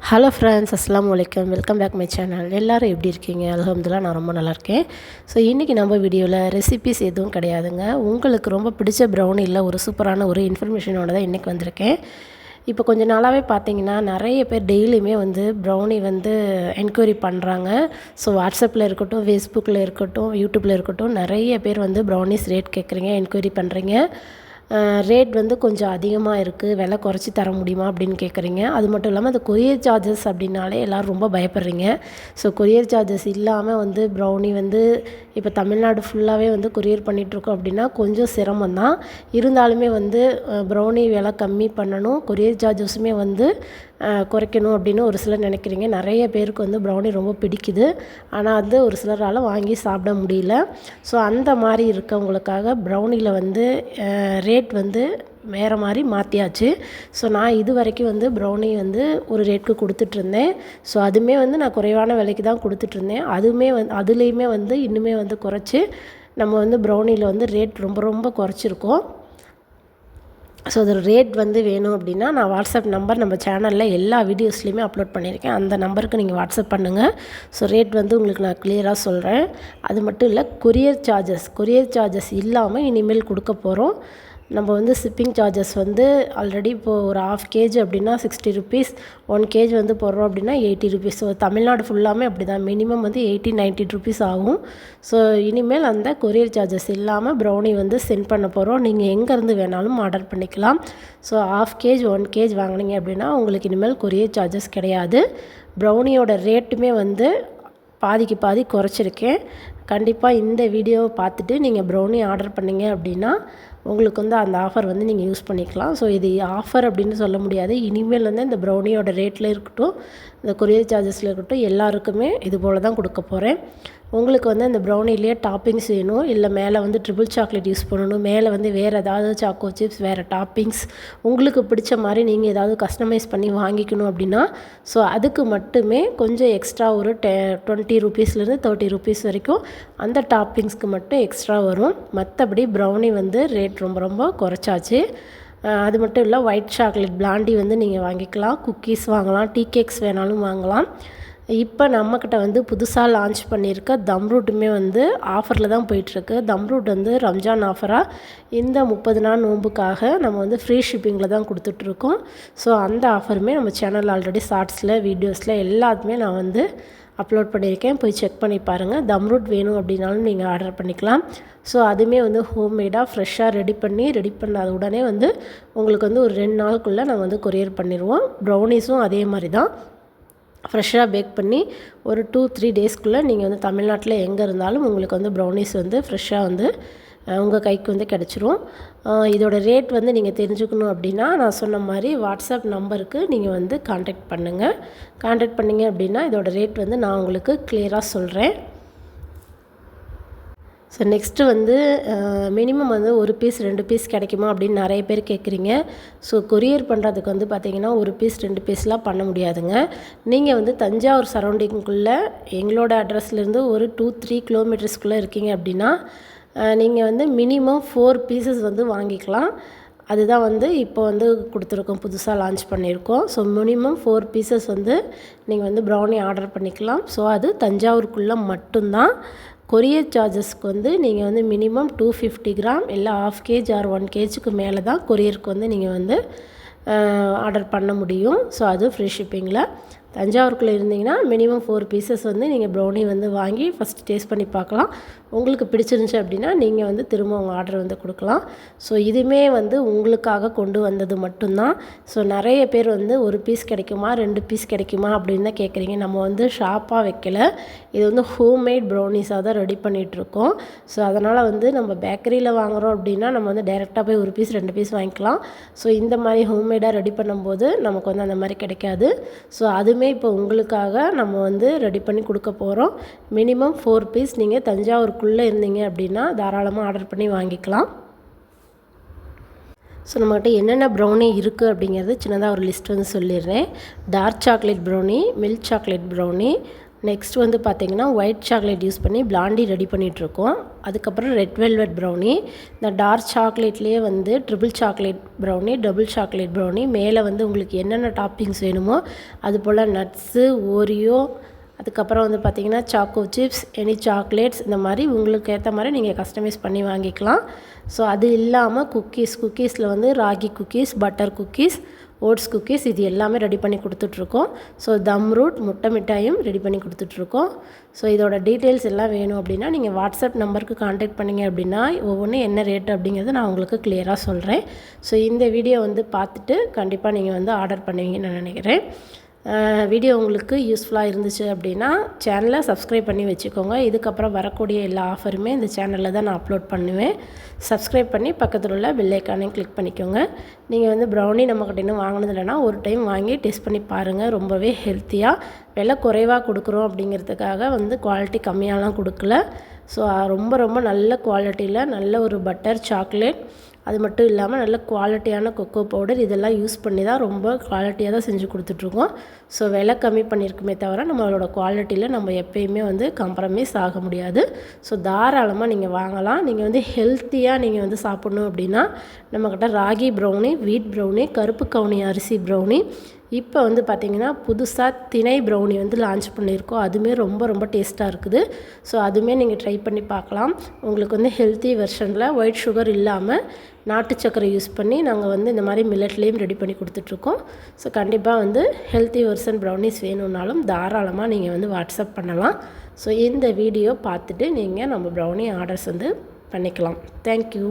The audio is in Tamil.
ஹலோ ஃப்ரெண்ட்ஸ், அஸ்ஸலாமு அலைக்கும். Welcome back my channel. எல்லோரும் எப்படி இருக்கீங்க? அல்ஹம்துலில்லாஹ், நான் ரொம்ப நல்லாயிருக்கேன். ஸோ இன்றைக்கி நம்ம வீடியோவில் ரெசிபீஸ் எதுவும் கிடையாதுங்க. உங்களுக்கு ரொம்ப பிடிச்ச ப்ரௌனியில் ஒரு சூப்பரான ஒரு இன்ஃபர்மேஷனோட தான் இன்றைக்கி வந்திருக்கேன். இப்போ கொஞ்சம் நாளாகவே பார்த்தீங்கன்னா நிறைய பேர் டெய்லியுமே ப்ரௌனி என்கொயரி பண்ணுறாங்க. ஸோ வாட்ஸ்அப்பில் இருக்கட்டும், ஃபேஸ்புக்கில் இருக்கட்டும், யூடியூப்பில் இருக்கட்டும், நிறைய பேர் ப்ரௌனிஸ் ரேட் கேட்குறீங்க, என்கொயரி பண்ணுறீங்க. ரேட் கொஞ்சம் அதிகமாக இருக்குது, விலை குறைச்சி தர முடியுமா அப்படின்னு கேட்குறீங்க. அது மட்டும் இல்லாமல் அந்த கொரியர் சார்ஜஸ் அப்படின்னாலே எல்லோரும் ரொம்ப பயப்படுறீங்க. ஸோ கொரியர் சார்ஜஸ் இல்லாமல் ப்ரௌனி இப்போ தமிழ்நாடு ஃபுல்லாகவே கொரியர் பண்ணிகிட்ருக்கோம் அப்படின்னா கொஞ்சம் சிரமம்தான். இருந்தாலுமே ப்ரௌனி விலை கம்மி பண்ணணும், கொரியர் சார்ஜஸுமே குறைக்கணும் அப்படின்னு ஒரு சிலர் நினைக்கிறீங்க. நிறைய பேருக்கு ப்ரௌனி ரொம்ப பிடிக்குது, ஆனால் ஒரு சிலரால் வாங்கி சாப்பிட முடியல. ஸோ அந்த மாதிரி இருக்கவங்களுக்காக ப்ரௌனியில் ரேட் வேறு மாதிரி மாற்றியாச்சு. ஸோ நான் இது வரைக்கும் ப்ரௌனி ஒரு ரேட்டுக்கு கொடுத்துட்ருந்தேன். ஸோ அதுவுமே நான் குறைவான விலைக்கு தான் கொடுத்துட்ருந்தேன். அதுவுமே அதுலேயுமே இன்னுமே குறைச்சி நம்ம ப்ரௌனியில் ரேட் ரொம்ப ரொம்ப குறைச்சிருக்கோம். ஸோ அது ரேட் வேணும் அப்படின்னா நான் வாட்ஸ்அப் நம்பர் நம்ம சேனலில் எல்லா வீடியோஸ்லேயுமே அப்லோட் பண்ணியிருக்கேன். அந்த நம்பருக்கு நீங்கள் வாட்ஸ்அப் பண்ணுங்கள். ஸோ ரேட் உங்களுக்கு நான் கிளியராக சொல்கிறேன். அது மட்டும் இல்லை, கொரியர் சார்ஜஸ் இல்லாமல் இனிமேல் கொடுக்க போகிறோம். நம்ம ஷிப்பிங் சார்ஜஸ் ஆல்ரெடி இப்போது ஒரு 1/2 kg அப்படின்னா 60 ருபீஸ், 1 kg போடுறோம் அப்படின்னா 80 ருபீஸ். ஸோ தமிழ்நாடு ஃபுல்லாமே அப்படி தான், மினிமம் 80-90 ருபீஸ் ஆகும். ஸோ இனிமேல் அந்த கொரியர் சார்ஜஸ் இல்லாமல் ப்ரௌனி சென்ட் பண்ண போகிறோம். நீங்கள் எங்கேருந்து வேணாலும் ஆர்டர் பண்ணிக்கலாம். ஸோ 1/2 kg 1 kg வாங்கினீங்க அப்படின்னா உங்களுக்கு இனிமேல் கொரியர் சார்ஜஸ் கிடையாது. ப்ரௌனியோட ரேட்டுமே பாதிக்கு பாதி குறைச்சிருக்கேன். கண்டிப்பாக இந்த வீடியோவை பார்த்துட்டு நீங்கள் ப்ரௌனி ஆர்டர் பண்ணிங்க அப்படின்னா உங்களுக்கு அந்த ஆஃபர் நீங்கள் யூஸ் பண்ணிக்கலாம். ஸோ இது ஆஃபர் அப்படின்னு சொல்ல முடியாது. இனிமேல் இந்த ப்ரௌனியோட ரேட்டில் இருக்கட்டும், இந்த கொரியர் சார்ஜஸில் இருக்கட்டும், எல்லாருக்குமே இது போல் தான் கொடுக்க போகிறேன். உங்களுக்கு இந்த ப்ரௌனிலேயே டாப்பிங்ஸ் வேணும், இல்லை மேலே ட்ரிபிள் சாக்லேட் யூஸ் பண்ணணும், மேலே வேறு ஏதாவது சாக்கோ சிப்ஸ், வேறு டாப்பிங்ஸ் உங்களுக்கு பிடிச்ச மாதிரி நீங்கள் ஏதாவது கஸ்டமைஸ் பண்ணி வாங்கிக்கணும் அப்படின்னா ஸோ அதுக்கு மட்டுமே கொஞ்சம் எக்ஸ்ட்ரா ஒரு 20 ருபீஸ்லேருந்து 30 ருபீஸ் வரைக்கும் அந்த டாப்பிங்ஸ்க்கு மட்டும் எக்ஸ்ட்ரா வரும். மற்றபடி ப்ரௌனி ரேட் ரொம்ப ரொம்ப குறைச்சாச்சு. அது மட்டும் இல்லை, ஒயிட் சாக்லேட் பிளாண்டி நீங்கள் வாங்கிக்கலாம், குக்கீஸ் வாங்கலாம், டீ கேக்ஸ் வேணாலும் வாங்கலாம். இப்போ நம்மக்கிட்ட புதுசாக லான்ச் பண்ணியிருக்க தம்ரூட்டுமே ஆஃபரில் தான் போயிட்டுருக்கு. தம்ரூட் ரம்ஜான் ஆஃபராக இந்த 30 நாள் நோன்புக்காக நம்ம ஃப்ரீ ஷிப்பிங்கில் தான் கொடுத்துட்ருக்கோம். ஸோ அந்த ஆஃபருமே நம்ம சேனல் ஆல்ரெடி ஷார்ட்ஸில், வீடியோஸில் எல்லாத்துமே நான் அப்லோட் பண்ணியிருக்கேன். போய் செக் பண்ணி பாருங்கள். தம்ரூட் வேணும் அப்படின்னாலும் நீங்கள் ஆர்டர் பண்ணிக்கலாம். ஸோ அதுவுமே ஹோம்மேடாக ஃப்ரெஷ்ஷாக ரெடி பண்ணாத உடனே உங்களுக்கு ஒரு 2 நாளுக்குள்ளே நாங்கள் கொரியர் பண்ணிடுவோம். ப்ரௌனிஸும் அதே மாதிரி தான் ஃப்ரெஷ்ஷாக பேக் பண்ணி ஒரு 2-3 டேஸ்க்குள்ளே நீங்கள் தமிழ்நாட்டில் எங்கே இருந்தாலும் உங்களுக்கு ப்ரௌனிஸ் ஃப்ரெஷ்ஷாக உங்கள் கைக்கு கிடச்சிரும். இதோட ரேட் நீங்கள் தெரிஞ்சுக்கணும் அப்படின்னா நான் சொன்ன மாதிரி வாட்ஸ்அப் நம்பருக்கு நீங்கள் கான்டாக்ட் பண்ணுங்கள். கான்டாக்ட் பண்ணிங்க அப்படின்னா இதோட ரேட் நான் உங்களுக்கு கிளியராக சொல்கிறேன். So next minimum 1 piece 2 piece கிடைக்குமா அப்படின்னு நிறைய பேர் கேட்குறீங்க. ஸோ கொரியர் பண்ணுறதுக்கு பார்த்திங்கன்னா 1 பீஸ் 2 பீஸ்லாம் பண்ண முடியாதுங்க. நீங்கள் தஞ்சாவூர் சரௌண்டிங்குள்ளே எங்களோட அட்ரஸ்லேருந்து ஒரு 2-3 கிலோமீட்டர்ஸ்குள்ளே இருக்கீங்க அப்படின்னா நீங்கள் மினிமம் 4 பீசஸ் வாங்கிக்கலாம். அதுதான் இப்போ கொடுத்துருக்கோம், புதுசாக லான்ச் பண்ணியிருக்கோம். ஸோ மினிமம் 4 பீசஸ் நீங்கள் ப்ரௌனி ஆர்டர் பண்ணிக்கலாம். ஸோ அது தஞ்சாவூருக்குள்ளே மட்டும்தான். கொரியர் சார்ஜஸ்க்கு நீங்கள் மினிமம் 250 கிராம் இல்லை 1/2 kg ஆர் 1 kgக்கு மேலே தான் கொரியருக்கு நீங்கள் ஆர்டர் பண்ண முடியும். ஸோ அது ஃப்ரீ ஷிப்பிங்கில். தஞ்சாவூருக்குள்ளே இருந்தீங்கன்னா மினிமம் 4 பீசஸ் நீங்கள் ப்ரௌனி வாங்கி ஃபஸ்ட் டேஸ்ட் பண்ணி பார்க்கலாம். உங்களுக்கு பிடிச்சிருந்துச்சி அப்படின்னா நீங்கள் திரும்ப உங்கள் ஆர்டர் கொடுக்கலாம். ஸோ இதுவுமே உங்களுக்காக கொண்டு வந்தது மட்டும்தான். ஸோ நிறைய பேர் 1 பீஸ் கிடைக்குமா 2 பீஸ் கிடைக்குமா அப்படின்னு தான் கேட்குறீங்க. நம்ம ஷாப்பாக வைக்கல, இது ஹோம்மேட் ப்ரௌனிஸாக தான் ரெடி பண்ணிகிட்ருக்கோம். ஸோ அதனால் நம்ம பேக்கரியில் வாங்குகிறோம் அப்படின்னா நம்ம டைரெக்டாக போய் 1 பீஸ் 2 பீஸ் வாங்கிக்கலாம். ஸோ இந்த மாதிரி ஹோம்மேடாக ரெடி பண்ணும்போது நமக்கு அந்த மாதிரி கிடைக்காது. ஸோ அதுவுமே இப்போ உங்களுக்காக நம்ம ரெடி பண்ணி கொடுக்க போகிறோம். மினிமம் 4 பீஸ் நீங்கள் தஞ்சாவூருக்குள்ளே இருந்தீங்க அப்படின்னா தாராளமாக ஆர்டர் பண்ணி வாங்கிக்கலாம். ஸோ நம்மகிட்ட என்னென்ன ப்ரௌனி இருக்குது அப்படிங்கிறது சின்னதாக ஒரு லிஸ்ட் சொல்லிடுறேன். Dark chocolate brownie, milk chocolate brownie, next வந்து பார்த்திங்கன்னா ஒயிட் சாக்லேட் யூஸ் பண்ணி பிளாண்டி ரெடி பண்ணிகிட்ருக்கோம். அதுக்கப்புறம் ரெட் வெல்வெட் ப்ரௌனி. இந்த டார்க் சாக்லேட்லேயே வந்து triple chocolate brownie, double chocolate brownie, மேலே வந்து உங்களுக்கு என்னென்ன டாப்பிங்ஸ் வேணுமோ அது போல் நட்ஸு, ஓரியோ, அதுக்கப்புறம் வந்து பார்த்திங்கன்னா சாக்கோ சிப்ஸ், எனி சாக்லேட்ஸ், இந்த மாதிரி உங்களுக்கு ஏற்ற மாதிரி நீங்கள் கஸ்டமைஸ் பண்ணி வாங்கிக்கலாம். ஸோ அது இல்லாமல் குக்கீஸில் வந்து ragi cookies, butter cookies, oats cookies, இது எல்லாமே ரெடி பண்ணி கொடுத்துட்ருக்கோம். ஸோ தம் ரூட், முட்டை மிட்டாயும் ரெடி பண்ணி கொடுத்துட்ருக்கோம். ஸோ இதோட டீட்டெயில்ஸ் எல்லாம் வேணும் அப்படின்னா நீங்கள் வாட்ஸ்அப் நம்பருக்கு காண்டாக்ட் பண்ணிங்க அப்படின்னா ஒவ்வொன்றும் என்ன ரேட்டு அப்படிங்கிறத நான் உங்களுக்கு கிளியராக சொல்கிறேன். ஸோ இந்த வீடியோ வந்து பார்த்துட்டு கண்டிப்பாக நீங்கள் வந்து ஆர்டர் பண்ணுவீங்கன்னு நான் நினைக்கிறேன். வீடியோ உங்களுக்கு யூஸ்ஃபுல்லாக இருந்துச்சு அப்படின்னா சேனலை சப்ஸ்கிரைப் பண்ணி வச்சுக்கோங்க. இதுக்கப்புறம் வரக்கூடிய எல்லா ஆஃபருமே இந்த சேனலில் தான் நான் அப்லோட் பண்ணுவேன். சப்ஸ்கிரைப் பண்ணி பக்கத்தில் உள்ள பெல் ஐக்கானையும் கிளிக் பண்ணிக்கோங்க. நீங்கள் வந்து ப்ரௌனி நம்மக்கிட்ட இன்னும் வாங்கினது இல்லைனா ஒரு டைம் வாங்கி டேஸ்ட் பண்ணி பாருங்கள். ரொம்பவே ஹெல்த்தியாக விலை குறைவாக கொடுக்குறோம் அப்படிங்கிறதுக்காக வந்து குவாலிட்டி கம்மியாலாம் கொடுக்கல. ஸோ ரொம்ப ரொம்ப நல்ல குவாலிட்டியில் நல்ல ஒரு பட்டர் சாக்லேட், அது மட்டும் இல்லாமல் நல்ல குவாலிட்டியான கொக்கோ பவுடர், இதெல்லாம் யூஸ் பண்ணி தான் ரொம்ப குவாலிட்டியாக தான் செஞ்சு கொடுத்துட்ருக்கோம். ஸோ விலை கம்மி பண்ணியிருக்குமே தவிர நம்மளோட குவாலிட்டியில் நம்ம எப்பயுமே வந்து காம்ப்ரமைஸ் ஆக முடியாது. ஸோ தாராளமாக நீங்கள் வாங்கலாம். நீங்கள் வந்து ஹெல்த்தியாக நீங்கள் வந்து சாப்பிட்ணும் அப்படின்னா நம்மக்கிட்ட ராகி ப்ரௌனி, வீட் ப்ரௌனி, கருப்பு கவுனி அரிசி ப்ரௌனி, இப்போ வந்து பார்த்திங்கன்னா புதுசாக திணை ப்ரௌனி வந்து லான்ச் பண்ணியிருக்கோம். அதுவுமே ரொம்ப ரொம்ப டேஸ்ட்டாக இருக்குது. ஸோ அதுவுமே நீங்கள் ட்ரை பண்ணி பார்க்கலாம். உங்களுக்கு வந்து ஹெல்த்தி வெர்ஷனில் ஒயிட் சுகர் இல்லாமல் நாட்டு சர்க்கரை யூஸ் பண்ணி நாங்கள் வந்து இந்த மாதிரி மில்லட்லேயும் ரெடி பண்ணி கொடுத்துட்ருக்கோம். ஸோ கண்டிப்பாக வந்து ஹெல்த்தி வெர்ஷன் ப்ரௌனிஸ் வேணும்னாலும் தாராளமாக நீங்கள் வந்து வாட்ஸ்அப் பண்ணலாம். ஸோ இந்த வீடியோ பார்த்துட்டு நீங்கள் நம்ம ப்ரௌனி ஆர்டர்ஸ் வந்து பண்ணிக்கலாம். தேங்க்யூ.